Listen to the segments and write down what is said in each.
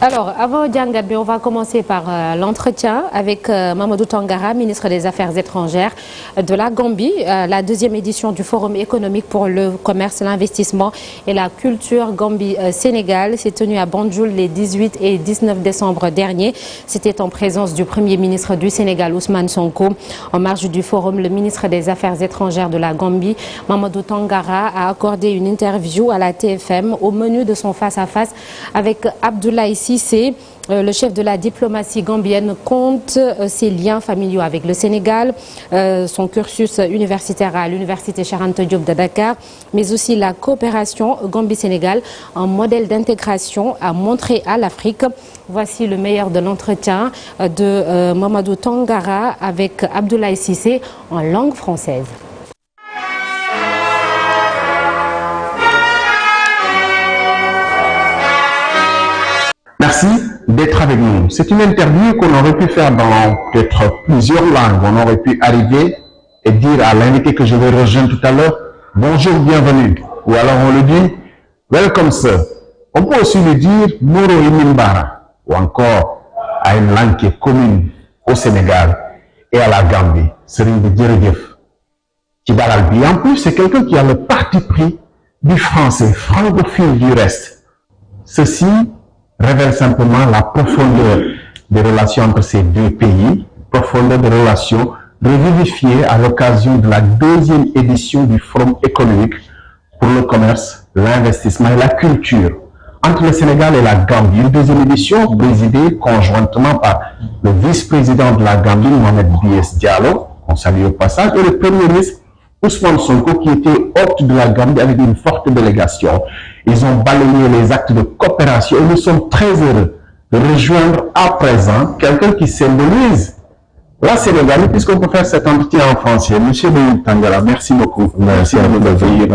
Alors, avant Djangabi, on va commencer par l'entretien avec Mamadou Tangara, ministre des Affaires étrangères de la Gambie. La deuxième édition du Forum économique pour le commerce, l'investissement et la culture Gambie-Sénégal s'est tenue à Banjul les 18 et 19 décembre dernier. C'était en présence du Premier ministre du Sénégal, Ousmane Sonko. En marge du forum, le ministre des Affaires étrangères de la Gambie, Mamadou Tangara, a accordé une interview à la TFM au menu de son face-à-face avec Abdoulaye Cissé. Le chef de la diplomatie gambienne compte ses liens familiaux avec le Sénégal, son cursus universitaire à l'université Cheikh Anta Diop de Dakar, mais aussi la coopération Gambie-Sénégal, un modèle d'intégration à montrer à l'Afrique. Voici le meilleur de l'entretien de Mamadou Tangara avec Abdoulaye Cissé en langue française. Merci d'être avec nous. C'est une interview qu'on aurait pu faire dans peut-être plusieurs langues. On aurait pu arriver et dire à l'invité que je vais rejoindre tout à l'heure, bonjour, bienvenue. Ou alors on le dit, welcome sir. On peut aussi lui dire, Moro Imimbara. Ou encore à une langue qui est commune au Sénégal et à la Gambie. Serigne bi jërëjëf. Ci dalal bi. En plus, c'est quelqu'un qui a le parti pris du français, francophile du reste. Ceci révèle simplement la profondeur des relations entre ces deux pays, profondeur des relations revivifiées à l'occasion de la deuxième édition du Forum économique pour le commerce, l'investissement et la culture entre le Sénégal et la Gambie. Une deuxième édition présidée conjointement par le vice-président de la Gambie, Mohamed B.S. Diallo, on salue au passage, et le premier ministre Ousmane Sonko, qui était hôte de la Gambie avec une forte délégation. Ils ont balayé les actes de coopération et nous sommes très heureux de rejoindre à présent quelqu'un qui symbolise la Sénégambie, puisqu'on peut faire cet entretien en français. Monsieur Tangara, merci beaucoup. Merci à vous de venir.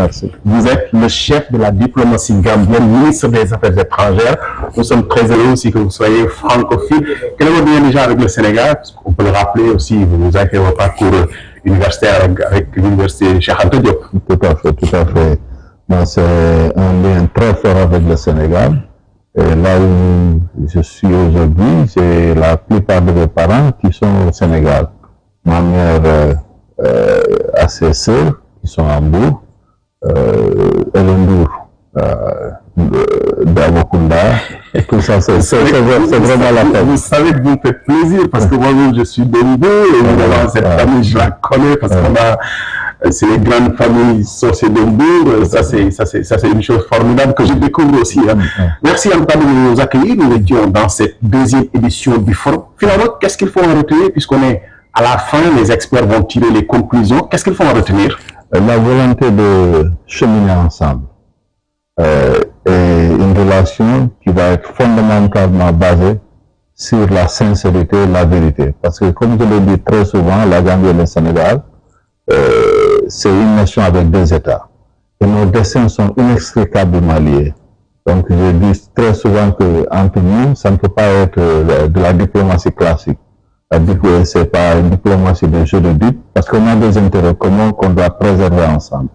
Vous êtes le chef de la diplomatie gambienne, ministre des Affaires étrangères. Nous sommes très heureux aussi que vous soyez francophile. Quel est votre lien déjà avec le Sénégal? On peut le rappeler aussi, vous avez fait votre parcours universitaire avec l'université Cheikh Anta Diop. Tout à fait, tout à fait. C'est un lien très fort avec le Sénégal. Et là où je suis aujourd'hui, c'est la plupart de mes parents qui sont au Sénégal. Ma mère a ses sœurs qui sont à Mbour, Elendour, d'Avokunda. Tout ça, c'est vraiment la fête. Vous savez que vous me faites plaisir parce que moi-même je suis d'Embo et voilà, cette famille je la connais parce qu'on a c'est les grandes familles sorcières d'Embourg. Ça c'est une chose formidable que je découvre aussi. Hein. Merci en tout cas de nous accueillir. Nous étions dans cette deuxième édition du forum. Finalement, qu'est-ce qu'il faut en retenir puisqu'on est à la fin, les experts vont tirer les conclusions. Qu'est-ce qu'il faut en retenir? La volonté de cheminer ensemble et une relation qui va être fondamentalement basée sur la sincérité et la vérité. Parce que comme je le dis très souvent, la Gambie et le Sénégal, c'est une nation avec deux États. Et nos destins sont inextricablement liés. Donc, je dis très souvent qu'entre nous, ça ne peut pas être de la diplomatie classique. C'est pas une diplomatie de jeu de but, parce qu'on a des intérêts communs qu'on doit préserver ensemble.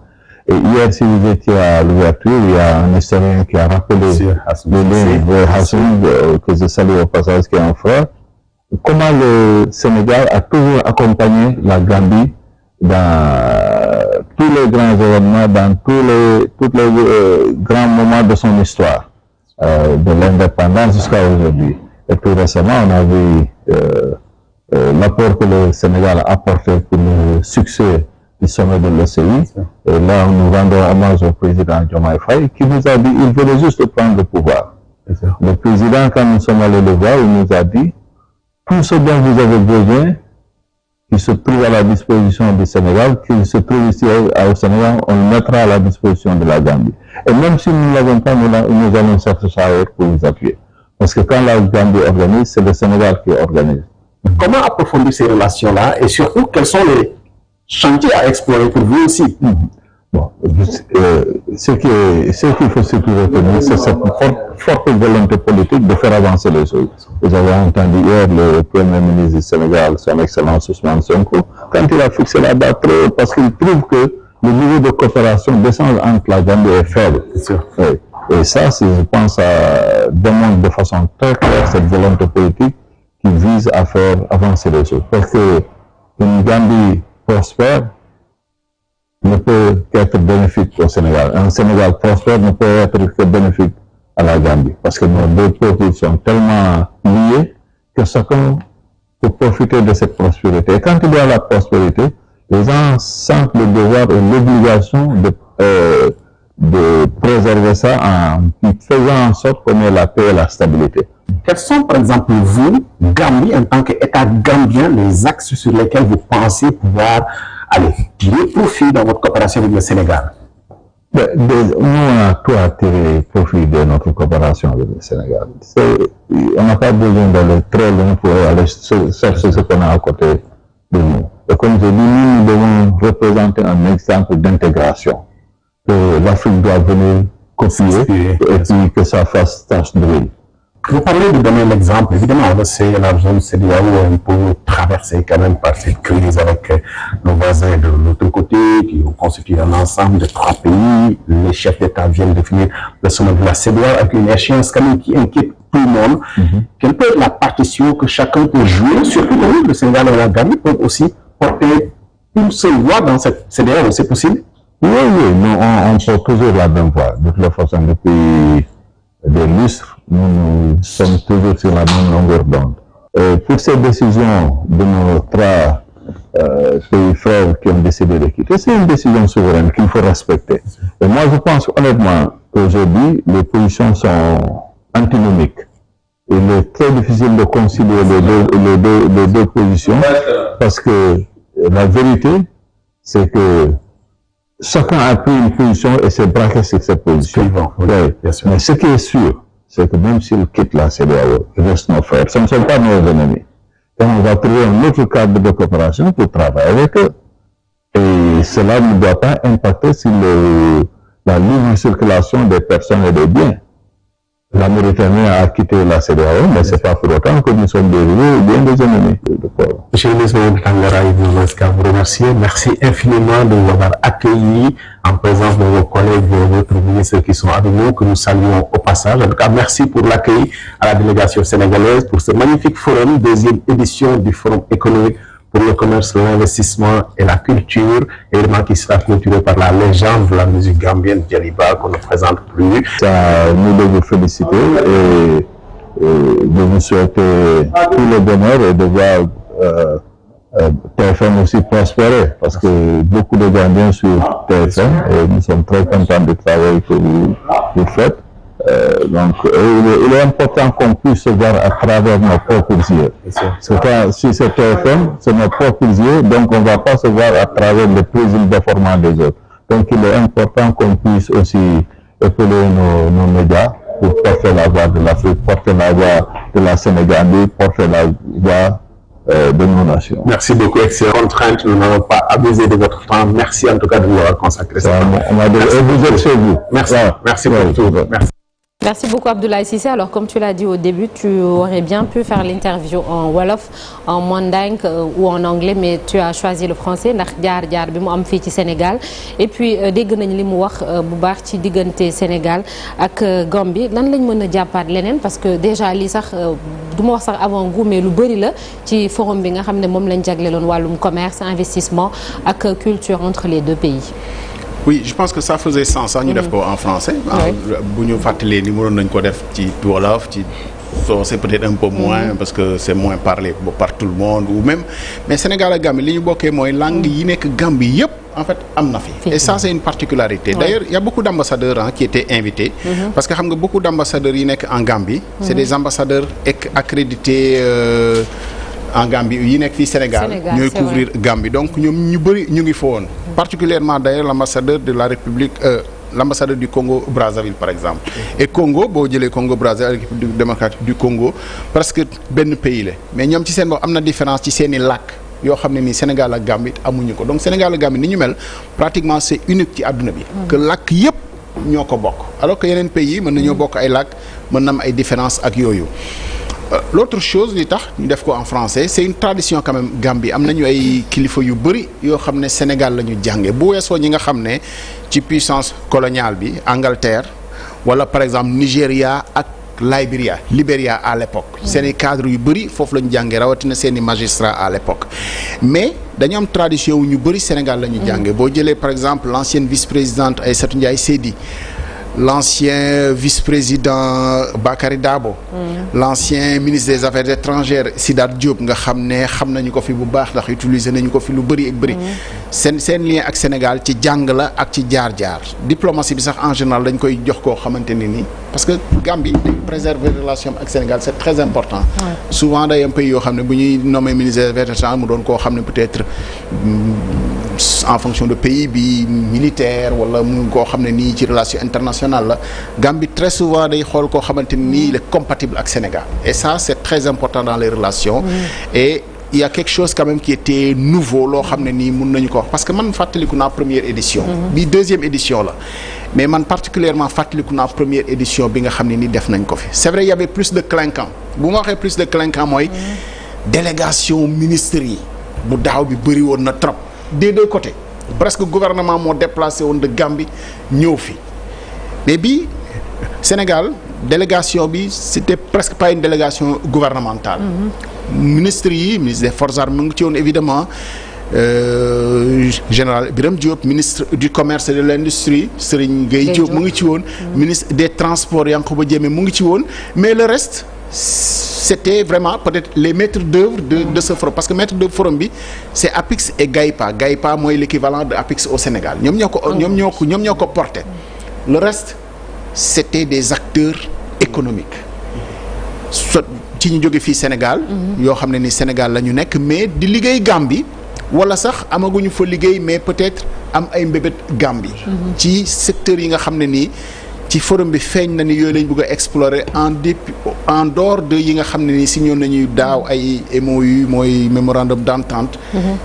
Et hier, si vous étiez à l'ouverture, il y a un historien qui a rappelé le Hassoun, que je salue au passage, qui est un frère, comment le Sénégal a toujours accompagné la Gambie dans tous les grands événements, dans tous les grands moments de son histoire, de l'indépendance jusqu'à aujourd'hui. Et plus récemment, on a vu l'apport que le Sénégal a apporté pour le succès du sommet de l'OCI. Et là, nous rendons hommage au président Diomaye Faye qui nous a dit qu'il voulait juste prendre le pouvoir. Le président, quand nous sommes allés le voir, il nous a dit tout ce dont vous avez besoin, qui se trouve à la disposition du Sénégal, qui se trouve ici au Sénégal, on le mettra à la disposition de la Gambie. Et même si nous ne l'avons pas, nous allons chercher ailleurs pour vous appuyer. Parce que quand la Gambie organise, c'est le Sénégal qui organise. Comment approfondir ces relations-là et surtout, quels sont les chantiers à explorer pour vous aussi? Bon, ce qu'il faut surtout retenir, c'est cette forte volonté politique de faire avancer les choses. Vous avez entendu hier le Premier ministre du Sénégal, son Excellence Ousmane Sonko, quand il a fixé la date très haute, parce qu'il trouve que le niveau de coopération d'échange entre la Gambie est faible. Oui. Et ça, je pense, ça démontre de façon très claire cette volonté politique qui vise à faire avancer les choses. Parce que une Gambie prospère ne peut qu'être bénéfique au Sénégal. Un Sénégal prospère ne peut être que bénéfique à la Gambie. Parce que nos deux peuples sont tellement liés que chacun peut profiter de cette prospérité. Et quand il y a la prospérité, les gens sentent le devoir et l'obligation de préserver ça en faisant en sorte qu'on ait la paix et la stabilité. Quels sont, par exemple, vous, Gambie, en tant qu'État gambien, les axes sur lesquels vous pensez pouvoir aller tirer profit dans votre coopération avec le Sénégal? Nous, on a tout à tirer profit de notre coopération avec le Sénégal. On n'a pas besoin d'aller très loin pour aller chercher ce qu'on a à côté de nous. Et comme je dis, nous devons représenter un exemple d'intégration. Que l'Afrique doit venir copier et puis que ça fasse tâche d'huile. Vous parlez de donner l'exemple. Évidemment, on le sait, la zone CEDEAO est un peu traversée quand même par cette crise avec nos voisins de l'autre côté qui ont constitué un ensemble de 3 pays. Les chefs d'État viennent de finir le sommet de la CEDEAO avec une échéance quand même qui inquiète tout le monde. Quelle peut être la partition que chacun peut jouer, surtout le Sénégal et la Gambie peuvent aussi porter une seule voix dans cette CEDEAO, c'est possible? Oui, on porte toujours la même voix. De toute façon, depuis des lustres, nous sommes toujours sur la même longueur d'onde. Pour ces décisions de nos 3 pays frères qui ont décidé de quitter, c'est une décision souveraine qu'il faut respecter. Et moi, je pense honnêtement qu'aujourd'hui, les positions sont antinomiques. Il est très difficile de concilier les deux positions parce que la vérité, c'est que chacun a pris une position et s'est braqué sur cette position. Mais ce qui est sûr, c'est que même s'ils quittent la CEDEAO, ils restent nos frères. Ce ne sont pas nos ennemis. Et on va trouver un autre cadre de coopération pour travailler avec eux. Et cela ne doit pas impacter sur la libre circulation des personnes et des biens. La Mauritanie a quitté la CEDEAO, mais ce n'est pas pour autant que nous sommes des rivaux ou bien des ennemis. Monsieur le ministre Tangara, vous remercier. Merci infiniment de nous avoir accueillis en présence de vos collègues, de votre ministre qui sont avec nous, que nous saluons au passage. En tout cas, merci pour l'accueil à la délégation sénégalaise pour ce magnifique forum, 2e édition du Forum économique pour le commerce, l'investissement et la culture, événement qui sera clôturé par la légende de la musique gambienne, Djaliba, qu'on ne présente plus. Ça nous devons vous féliciter et de vous souhaiter tout le bonheur et de voir TFM aussi prospérer, parce que beaucoup de Gambiens sur TFM et nous sommes très contents du travail que vous faites. Donc, il est important qu'on puisse se voir à travers nos propres yeux. Si c'est TFM, c'est nos propres yeux, donc on ne va pas se voir à travers le plaisir déformant des autres. Donc, il est important qu'on puisse aussi épauler nos médias pour porter la voix de l'Afrique, porter la voix de la Sénégambie, porter la voix de nos nations. Merci beaucoup. Excellent contrainte. Nous n'avons pas abusé de votre temps. Merci en tout cas de nous avoir consacré ça. Et vous êtes chez vous. Merci. Merci pour tout. Merci. Merci beaucoup Abdoulaye Cissé. Alors comme tu l'as dit au début, tu aurais bien pu faire l'interview en Wolof, en Mandingue ou en anglais, mais tu as choisi le français ndax jaar bi mu am fii ci Sénégal. Et puis dégg nañ li mu wax bu baax ci diggante Sénégal ak Gambie lan lañ mën a jàppaat leneen parce que déjà lii sax du ma wax sax avant goût mais lu bëri la ci forum bi nga xam ne moom lañ jagleeloon wàllum commerce, investissement ak culture entre les deux pays. Oui, je pense que ça faisait sens ñu def ko en français. bu ñu fàttalee ni mënoon nañ ko def ci wolof ci c'est peut-être un peu moins parce que c'est moins parlé par tout le monde ou même mais Sénégal ak Gambie li ñu bokkee mooy langue yi nekk Gambie yëpp en fait am na fi. Et ça c'est une particularité. D'ailleurs il y a beaucoup d'ambassadeurs qui étaient invités. Parce que xam nga beaucoup d'ambassadeurs yi nekk en Gambie. C'est des ambassadeurs accrédités. En Gambie yi nekk fii Sénégal ñooy couvrir Gambie donc ñoom ñu bëri ñu ngi fa woon particulièrement d'ailleurs l'ambassadeur de la République l'ambassadeur du Congo Brazzaville par exemple et Congo boo jëlee Congo Brazzaville République démocratique du Congo parce que benn pays la mais ñoom ci seen bopp am na différence ci seeni làkk yoo xam ne nii Sénégal ak Gambie amuñu ko donc Sénégal ak Gambie ni ñu mel pratiquement c'est unique ci àdduna bi que làkk yëpp ñoo ko bokk alors que yeneen pays yi mën nañoo bokk ay làkk mën na am ay différence ak yooyu. L'autre chose li tax ñu def ko en français c'est une tradition quand même Gambie am nañu ay kilifa yu bëri yoo xam ne Sénégal la ñu jànge bu weesoo ñi nga xam ne ci puissance coloniale bi Angleterre wala par exemple Nigéria ak Libéria à l'époque seeni cadres yu bëri foofu la ñu jàngee rawatina seeni magistrats à l'époque mais dañu am tradition wu ñu bëri Sénégal la ñu jàngee boo jëlee par exemple l'ancienne vice-présidente Aïssatou Ndiaye Seydi, l'ancien vice-président Bakary Dabo, l'ancien ministre des Affaires étrangères Sidath Diop nga xam nañu ko fi bu baax ndax utiliser nañu ko fi lu bëri ak bëri seen lien ak Sénégal ci jàng la ak ci jaar-jaar diplomatie bi sax en général dañ koy jox koo xamante ni nii parce que Gambie day préserver relation ak Sénégal c'est très important. Souvent day am pays yoo xam ne bu ñuy nommer ministre des Affaires étrangères mu doon koo xam ne peut-être en fonction de pays bi militaire wala mu koo xam ne nii ci relation internationale la Gambie très souvent day xool koo xamante ni nii il est compatible ak Sénégal et ça c'est très important dans les relations et il y a quelque chose quand même qui était nouveau loo xam ne nii mun nañu ko wax parce que man fàttaliku naa première édition bi deuxième édition la mais man particulièrement fàttaliku naa première édition bi nga xam ne nii def nañ ko fi c'est vrai il y avait plus de clinquants bu ma waxee plus de clinquants mooy délégation ministres yi bu daaw bi bëri woon na trop des deux côtés presque gouvernement moo déplacé woon de Gambie ñëw fi mais bii Sénégal délégation bi c'était presque pas une délégation gouvernementale ministre des forces armées mu ngi ci woon évidemment général Birame Diop ministre du commerce et de l'industrie Serigne Gueye Diop mu ngi ci woon ministre des transports Yankhoba Diémé mu ngi ci woon mais le reste c'était vraiment peut-être les maîtres d'œuvre de ce forum parce que maître d'œuvre forum bi c'est APIX et GAIPA mooy l'équivalent de APIX au Sénégal ñoom ñoo ko porté le reste c'était des acteurs économiques ci ñu jóge fii Sénégal yoo xam ne ni Sénégal la ñu nekk mais di liggéey Gambie wala sax amaguñu fa liggéey mais peut-être am ay mbébét Gambie ci secteurs yi nga xam ne nii ci forum bi feeñ na ni yooyu lañ bëgg a explorer en dehors de yi nga xam ne ni signé nañuy daaw ay MOU mooy mémorandum d'entente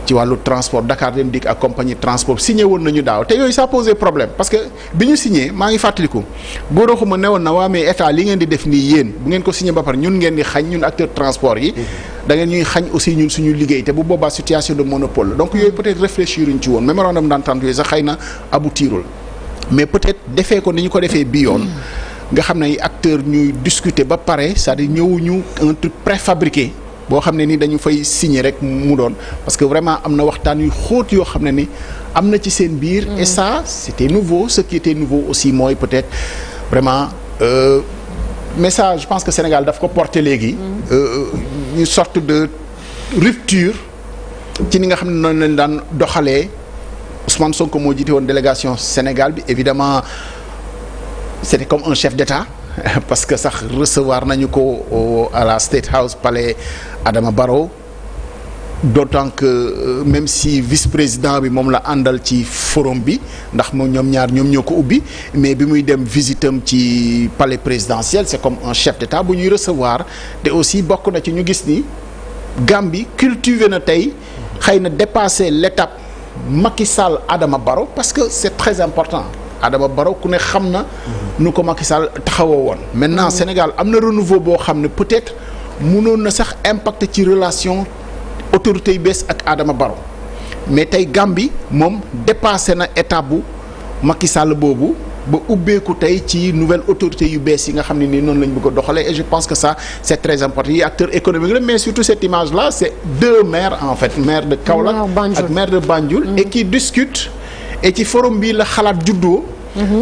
ci wàllu transport Dakar Dem Dikk ak compagnie transport signé woon nañu daaw te yooyu ça posait problème parce que bi ñu signé maa ngi fàttaliku góoraxuma ne woon na waa mais état li ngeen di def nii yéen bu ngeen ko signé ba pare ñun ngeen di xañ ñun acteur transport yi da ngeen ñuy xañ aussi ñun suñu liggéey te bu boobaa situation de monopole donc yooyu peut-être réfléchir uñ ci woon mémorandum d'entente yooyu sax xëy na aboutirul mais peut-être defee ko ni ñu ko defee bi yoon nga xam ne ay acteurs ñuy discuter ba pare c'est-à-dire ñëwuñu un truc préfabriqué boo xam ne ni dañu fay signer rek mu doon parce que vraiment am na waxtaan yu xóot yoo xam ne ni am na ci seen biir et ça c'était nouveau ce qui était nouveau aussi mooy peut-être vraiment message je pense que Sénégal daf ko porter léegi une sorte de rupture ci ni nga xam ne noonu lañ daan doxalee Ousmane Sonko moo jiite woon délégation Sénégal bi évidemment c'était comme un chef d'État parce que sax recevoir nañu ko à la State House palais Adama Barrow d'autant que même si vice-président bi moom la àndal ci forum bi ndax moom ñoom ñaar ñoom ñoo ko ubbi mais bi muy dem visitam ci palais présidentiel c'est comme un chef d'État bu ñuy recevoir te aussi bokk na ci ñu gis ni Gambie cultivé na tey xëy na dépasser l'étape Macky Sall Adama Barrow parce que c'est très important Adama Barrow ku ne xam na nu ko Macky Sall taxawoo woon maintenant Sénégal am na renouveau boo xam ne peut-être mënoon na sax impacter ci relation autorités yu bees ak Adama Barrow mais tey Gambie moom dépassé na étape bu Macky Sall boobu ba ubbeeku tey ci nouvelle autorité yu bees yi nga xam ne nii noonu lañ bëgg a doxalee et je pense que ça c'est très important yi acteur économique la mais surtout cette image là c'est deux maires en fait maire de Kaolack ak maire de Banjul et qui discutent et ci forum bi la xalaat juddoo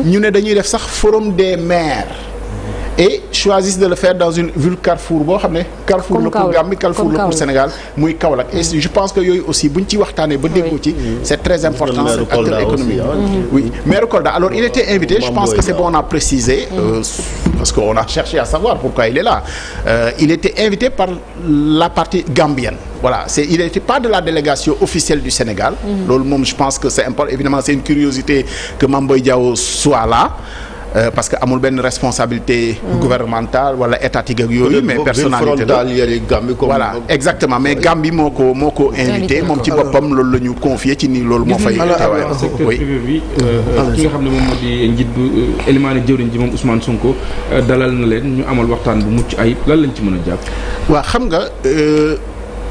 ñu ne dañuy def sax forum des maires et choisissent de le faire dans une ville Carrefour boo xam ne Carrefour la pour Gambie Carrefour la pour Sénégal muy Kaolack et je pense que yooyu aussi buñ ci waxtaanee ba déggoo ci c'est très important acteur économique oui maire Kolda alors il était invité je pense que c'est bon à préciser parce qu'on a cherché à savoir pourquoi il est là il était invité par la partie gambienne voilà il n'était pas de la délégation officielle du Sénégal loolu moom je pense que c'est important évidemment c'est une curiosité que Mame Boye Diao soit là parce que amul benn responsabilité gouvernementale wala étatique ak yooyu mais personnalité la voilà exactement mais Gambie moo ko invité moom ci boppam loolu la ñu confié ci ni loolu moo fay teewaayam secteur privé bi ki nga xam ne moom moo di njiit bu élimaane jëwriñ ji moom Ousmane Sonko dalal na leen ñu amal waxtaan bu mucc ayib lan lañ ci mën a jàpp waaw xam nga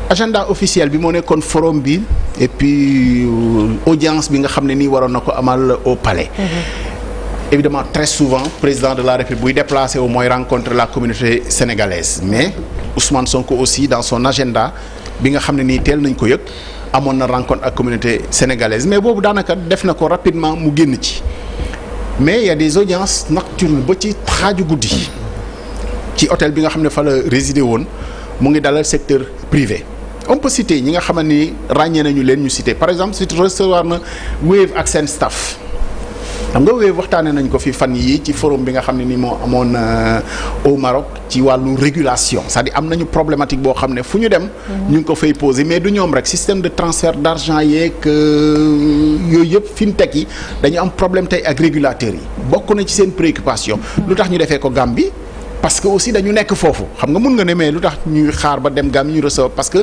agenda officiel bi moo nekkoon forum bi et puis audience bi nga xam ne nii waroon na ko amal au palais évidemment très souvent président de la République buy déplacé au mooy rencontrer la communauté sénégalaise mais Ousmane Sonko aussi dans son agenda bi nga xam ne nii teel nañ ko yëg amoon na rencontre ak communauté sénégalaise mais boobu daanaka def na ko rapidement mu génn ci mais il y a des audiences nocturnes ba ci xaaju guddi ci hôtel bi nga xam ne fa la résidé woon mu ngi dalal secteur privé. On peut citer ñi nga xamante ni ràññee nañu leen ñu citer par exemple surtout recevoir na Wave ak seen staff xam nga Wave waxtaanee nañ ko fi fan yii ci forum bi nga xam ne ni moo amoon au Maroc ci wàllu régulation c'est-à-dire am nañu problématique boo xam ne fu ñu dem. ñu ngi ko fay poser mais du ñoom rek système de transfert d'argent yeeg yooyu yëpp fintech yi dañu am problème tey ak régulateurs yi bokk na ci seen préoccupation. lu tax ñu defee ko Gambie. parce que aussi dañu nekk foofu xam nga mun nga ne mais lu tax ñuy xaar ba dem Gambie ñu recevoir parce que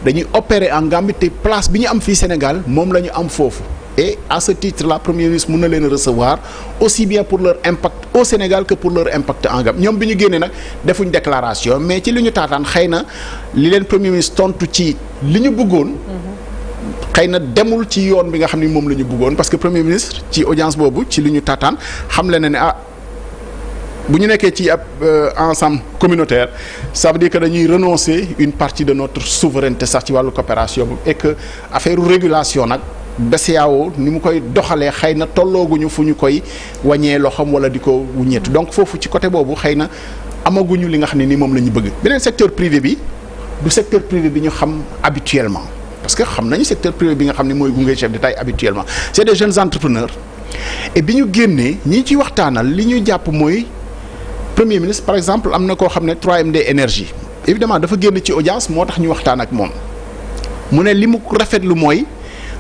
dañuy opérer en Gambie te place bi ñu am fii Sénégal moom la ñu am foofu et à ce titre là premier ministre mun na leen recevoir aussi bien pour leur impact au Sénégal que pour leur impact en Gambie ñoom bi ñu génnee nag defuñ déclaration mais ci li ñu taataan xëy na li leen premier ministre tontu ci li ñu bëggoon. xëy na demul ci yoon bi nga xam ni moom la ñu bëggoon parce que premier ministre ci audience boobu ci li ñu taataan xam le na ne bu ñu nekkee ci ab ensemble communautaire ça veut dire que dañuy renoncer une partie de notre souveraineté sax ci wàllu coopération et que affaire régulation nag BCEAO ni mu koy doxalee xëy na tollooguñu fu ñu koy wàññee loxoom wala di ko wuññeetu donc foofu ci côté boobu xëy na amaguñu li nga xam ne ni moom la ñu bëgg. beneen secteur privé bi du secteur privé bi ñu xam habituellement parce que xam nañu secteur privé bi nga xam ne mooy gunge chef d'État habituellement c'est des jeunes entrepreneurs et bi ñu génnee ñi ci waxtaanal li ñu jàpp mooy. Premier ministre par exemple am na koo xam ne 3MD énergie évidemment dafa génn ci audience moo tax ñu waxtaan ak moom mu ne li mu rafetlu mooy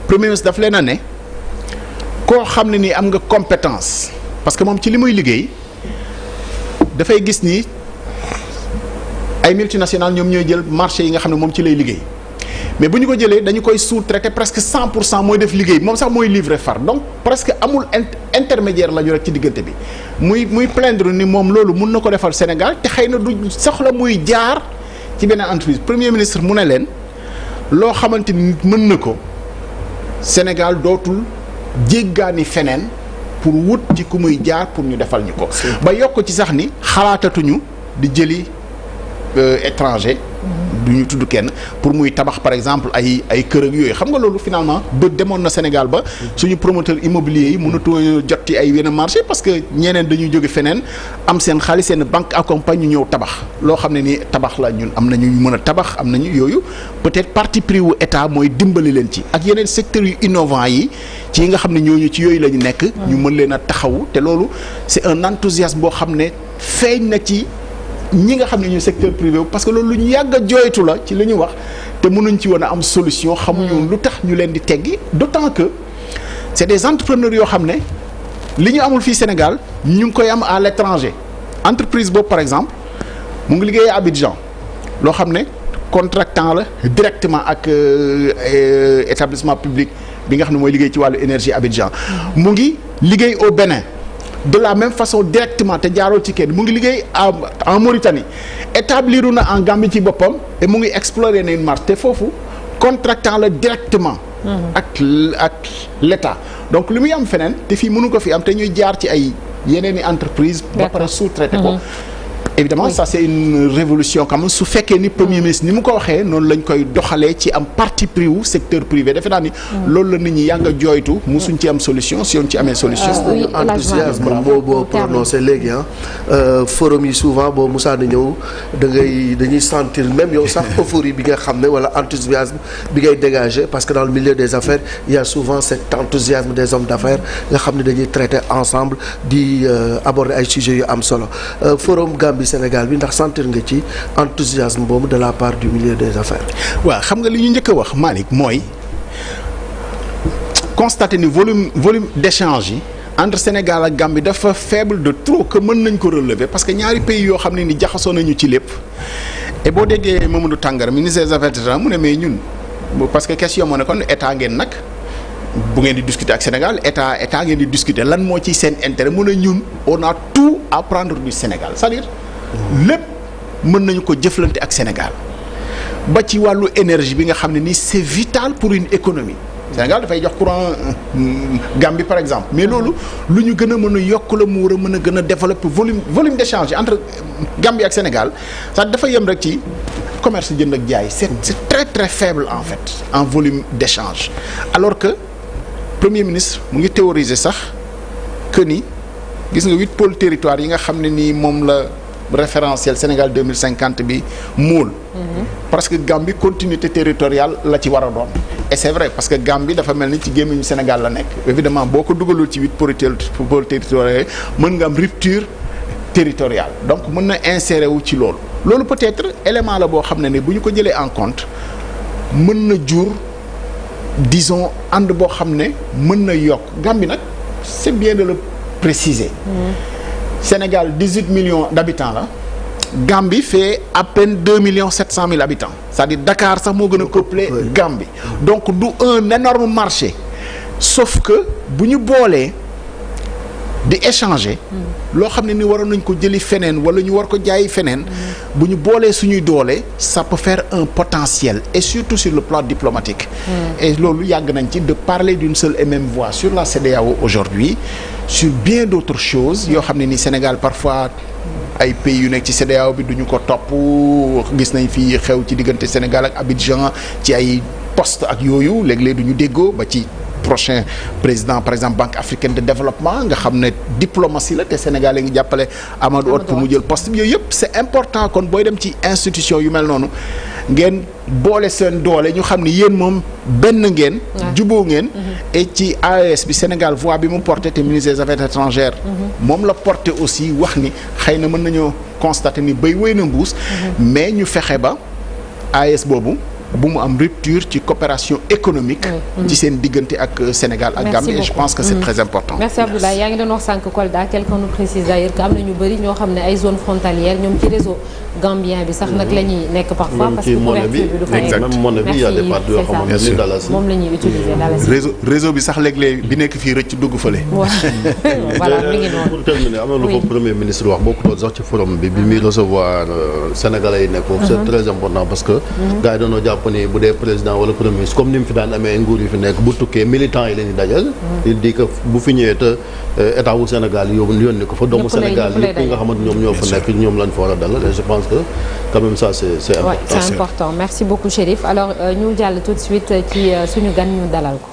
premier ministre daf leen a ne koo xam ne ni am nga compétence parce que moom ci li muy liggéey dafay gis ni ay multinationales ñoom ñooy jël marché yi nga xam ne moom ci lay liggéey mais bu ñu ko jëlee dañu koy sous-traiter presque 100% mooy def liggéey moom sax mooy livrer far donc presque amul intermédiaire la ñu rek ci diggante bi muy plaindre ni moom loolu mun na ko defal Sénégal te xëy na du soxla muy jaar ci beneen entreprise premier ministre mu ne leen loo xamante ni mën na ko Sénégal dootul jéggaani feneen pour wut ci ku muy jaar pour ñu defal ñu ko. ba yokk ci sax ni xalaatatuñu di jëli étranger. du ñu tudd kenn pour muy tabax par exemple ay kër ak yooyu xam nga loolu finalement ba demoon na Sénégal ba suñu promoteur immobilier yi mënatoo jot ci ay yenn marché parce que ñeneen dañuy jóge feneen am seen xaalis seen banque accompagne ñu ñëw tabax loo xam ne ni tabax la ñun am nañu mën a tabax am nañu yooyu peut-être parti pris wu état mooy dimbali leen ci ak yeneen secteurs yu innovants yi ci yi nga xam ne ñooñu ci yooyu la ñu nekk. ñu mën leen a taxawu te loolu c'est un enthousiasme boo xam ne feeñ na ci. ñi nga xam ne ñu secteur privé parce que loolu lu ñu yàgg a jooytu la ci li ñu wax te mënuñ ci woon a am solution xamuñu lu tax ñu leen di teggi d'autant que c'est des entrepreneurs yoo xam ne li ñu amul fii Sénégal ñu ngi koy am à l'étranger entreprise boobu par exemple mu ngi liggéey à Abidjan loo xam ne contractant la directement ak établissement public bi nga xam ne mooy liggéey ci wàllu énergie Abidjan mu ngi liggéey au Bénin de la même façon directement te jaaroo ci kenn mu ngi liggéey en Mauritanie établir na en Gambie ci boppam et mu ngi explorer na une marché te foofu contractant la directement ak l'État donc li muy am feneen te fii mënu ko fi am te ñuy jaar ci ay yeneen i entreprise ba pare sous-traité ko évidemment ça c'est une révolution quand même su fekkee ni premier ministre ni mu ko waxee noonu lañ koy doxalee ci am parti pris wu secteur privé defe naa ni loolu la nit ñi yàgg a jooytu musuñ ci am solution si on ci amee solution enthousiasme boo prononcé léegi forum yi souvent boo musaa na ñëw dañuy sentir même yow sax euphorie bi nga xam ne wala enthousiasme bi ngay dégager parce que dans le milieu des affaires il y a souvent cet enthousiasme des hommes d'affaires nga xam ne dañuy traiter ensemble di aborder ay sujets yu am solo forum Gambie Sénégal bi ndax sentir nga ci enthousiasme boobu de la part du milieu des affaires. waaw xam nga li ñu njëkk a wax Malick mooy constater ni volume d'échange yi entre Sénégal ak Gambie dafa faible de trop que mën nañ ko relever parce que ñaari pays yoo xam ne ni jaxasoo nañu ci lépp et boo déggee Mamadou Tangara ministre des affaires étrangères mu ne mais ñun parce que question moo ne kon état ngeen nag bu ngeen di discuter ak Sénégal état ngeen di discuter lan moo ci seen intérêt mu ne ñun on a tout à prendre du Sénégal c'est-à-dire lépp mën nañu ko jëflante ak Sénégal ba ci wàllu énergie bi nga xam ne ni c'est vital pour une économie Sénégal dafay jox courant Gambie par exemple mais loolu lu ñu gën a mën a yokk la mu war a mën a gën a développer volume d'échange entre Gambie ak Sénégal ça dafa yem rek ci commerce jënd ak jaay c'est très très faible en fait en volume d'échange alors que Premier ministre mu ngi théoriser sax que ni gis nga 8 pôles territoire yi nga xam ne nii moom la référentiel Sénégal 2050 bi muul parce que Gambie continuité territoriale la ci war a doon et c'est vrai parce que Gambie dafa mel ni ci gémmiñu Sénégal la nekk évidemment boo ko dugalul ci 8 pôles territoriaux mën nga am rupture territoriale donc mën na insérer wu ci loolu peut-être élément la boo xam ne bu ñu ko jëlee en compte mën na jur disons ànd boo xam ne mën na yokk Gambie nag c'est bien de le préciser Sénégal 18 millions d'habitants la Gambie fait à peine 2,7 millions habitants c'est-à-dire Dakar sax moo gën a peuplé Gambie donc du un énorme marché sauf que bu ñu boolee di échanger loo xam ne ni waroon nañ ko jëli feneen wala ñu war ko jaayi feneen bu ñu boolee suñuy doole ça peut faire un potentiel et surtout sur le plan diplomatique et loolu yàgg nañ ci de parler d'une seule et même voix sur la CEDEAO aujourd'hui sur bien d'autres choses yoo xam ne ni Sénégal parfois ay pays yu nekk ci CEDEAO bi duñu ko topp gis nañ fi xew ci diggante Sénégal ak Abidjan ci ay poste ak yooyu léeg-léeg duñu déggoo ba ci prochain président par exemple Banque africaine de développement nga xam ne diplomatie la te Sénégal yi ngi jàppale Amadou Hott pour mu jël poste bi yooyu yëpp c'est important kon booy dem ci institution yu mel noonu ngeen boole seen doole ñu xam ne yéen moom benn ngeen juboo ngeen et ci AES bi Sénégal voix bi mu porté te ministre des affaires étrangères moom la porté aussi wax ni xëy na mën nañoo constater ni béy wéy na mbuus mais ñu fexe ba AES boobu bu mu am rupture ci coopération économique ci seen diggante ak Sénégal ak Gambie et je pense que c'est très important. Merci Abdoulaye yaa ngi doon wax sànq Kolda quelqu'un nous précise d'ailleurs que am na ñu bëri ñoo xam ne ay zones frontalières ñoom ci réseau gambien bi sax nag la ñuy nekk parfois parce que couverture bi du fa même monnaie bi y a des parties yoo xamante ni dalasi moom la ñuy utiliser dalasi réseau bi sax léeg-léeg bi nekk fii rëcc dugg fële. voilà mi ngi noonu. pour terminer am na lu ko premier ministre wax bokk doon sax ci forum bi muy recevoir sénégalais yi nekk foofu c'est très important parce que gars yi dañoo jàpp ni bu dee président wala premier ministre comme ni mu fi daan amee nguur yi fi nekk bu tukkee militants yi la ñuy dajal il dit que bu fi ñëwee te état wu Sénégal yónni ko fa doomu Sénégal yëpp yi nga xamante ñoom ñoo fa nekk ñoom lañ fa war a dalal et je pense que quand même ça c'est important. Ouais, c'est important merci beaucoup Chérif alors ñu jàll tout de suite ci suñu gan ñu dalal ko